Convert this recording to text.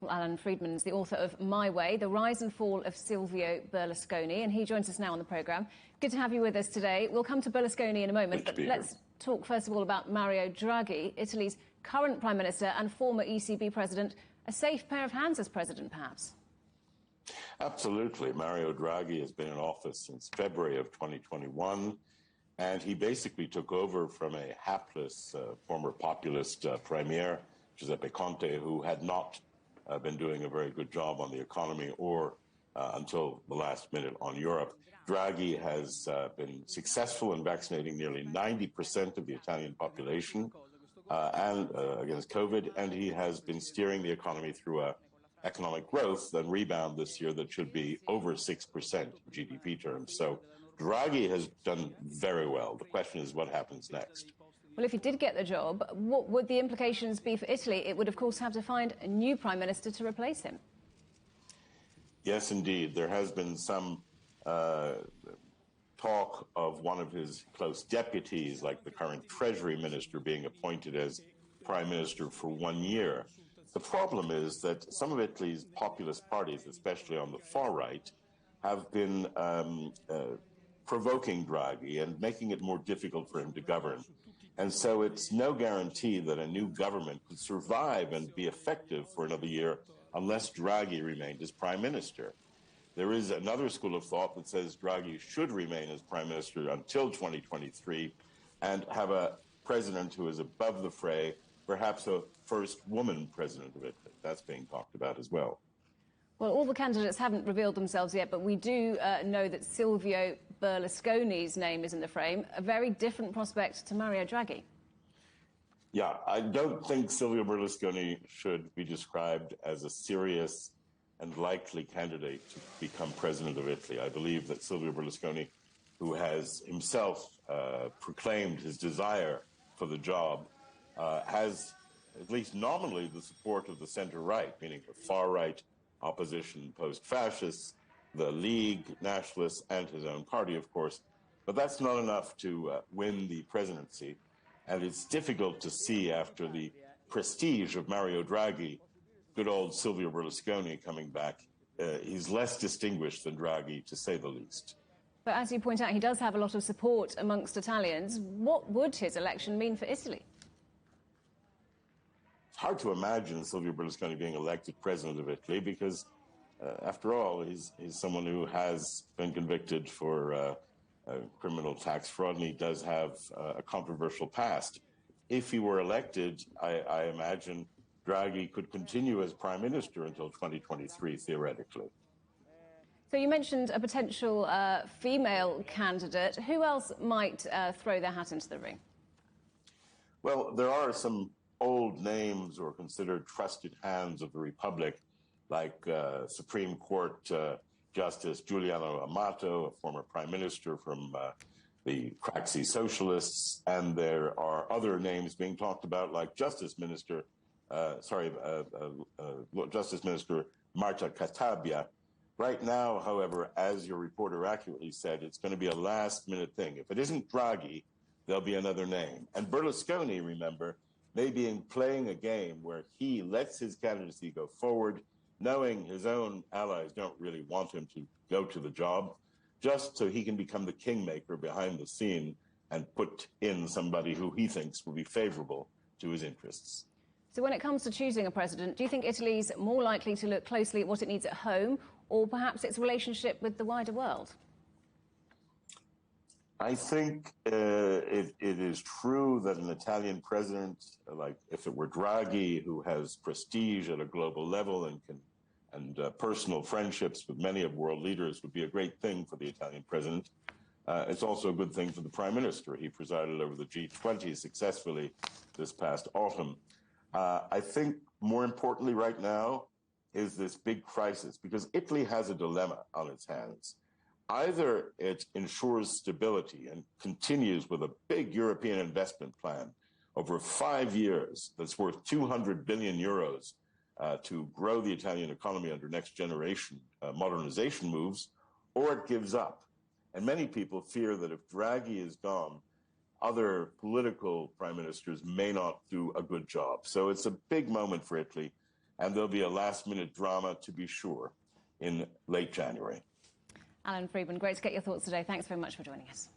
Well, Alan Friedman is the author of My Way, The Rise and Fall of Silvio Berlusconi, and he joins us now on the programme. Good to have you with us today. We'll come to Berlusconi in a moment, but let's talk first of all about Mario Draghi, Italy's current Prime Minister and former ECB President. A safe pair of hands as President, perhaps? Absolutely. Mario Draghi has been in office since February of 2021, and he basically took over from a hapless former populist premier, Giuseppe Conte, who had not been doing a very good job on the economy or until the last minute on Europe. Draghi has been successful in vaccinating nearly 90% of the Italian population and against COVID, and he has been steering the economy through a economic growth and rebound this year that should be over 6% in GDP terms. So Draghi has done very well. The question is what happens next. Well, if he did get the job, what would the implications be for Italy? It would, of course, have to find a new prime minister to replace him. Yes, indeed. There has been some talk of one of his close deputies, like the current Treasury Minister, being appointed as prime minister for 1 year. The problem is that some of Italy's populist parties, especially on the far right, have been provoking Draghi and making it more difficult for him to govern. And so it's no guarantee that a new government could survive and be effective for another year unless Draghi remained as prime minister. There is another school of thought that says Draghi should remain as prime minister until 2023 and have a president who is above the fray, perhaps a first woman president of Italy. That's being talked about as well. Well, all the candidates haven't revealed themselves yet, but we do know that Silvio Berlusconi's name is in the frame, a very different prospect to Mario Draghi. Yeah, I don't think Silvio Berlusconi should be described as a serious and likely candidate to become president of Italy. I believe that Silvio Berlusconi, who has himself proclaimed his desire for the job, has at least nominally the support of the center-right, meaning the far-right opposition post-fascists, the League, nationalists, and his own party, of course. But that's not enough to win the presidency. And it's difficult to see after the prestige of Mario Draghi, good old Silvio Berlusconi coming back. He's less distinguished than Draghi, to say the least. But as you point out, he does have a lot of support amongst Italians. What would his election mean for Italy? It's hard to imagine Silvio Berlusconi being elected president of Italy because, after all, he's someone who has been convicted for criminal tax fraud, and he does have a controversial past. If he were elected, I imagine Draghi could continue as prime minister until 2023, theoretically. So you mentioned a potential female candidate. Who else might throw their hat into the ring? Well, there are some old names or considered trusted hands of the Republic, like Supreme Court Justice Giuliano Amato, a former prime minister from the Craxi Socialists, and there are other names being talked about, like Justice Minister Marta Cartabia. Right now, however, as your reporter accurately said, it's going to be a last-minute thing. If it isn't Draghi, there'll be another name. And Berlusconi, remember, may be playing a game where he lets his candidacy go forward, knowing his own allies don't really want him to go to the job, just so he can become the kingmaker behind the scene and put in somebody who he thinks will be favorable to his interests. So when it comes to choosing a president, do you think Italy's more likely to look closely at what it needs at home or perhaps its relationship with the wider world? I think it is true that an Italian president, like if it were Draghi, who has prestige at a global level and personal friendships with many of world leaders, would be a great thing for the Italian president. It's also a good thing for the prime minister. He presided over the G20 successfully this past autumn. I think more importantly right now is this big crisis, because Italy has a dilemma on its hands. Either it ensures stability and continues with a big European investment plan over 5 years that's worth 200 billion euros to grow the Italian economy under next generation modernization moves, or it gives up. And many people fear that if Draghi is gone, other political prime ministers may not do a good job. So it's a big moment for Italy. and there'll be a last-minute drama, to be sure, in late January. Alan Friedman, great to get your thoughts today. Thanks very much for joining us.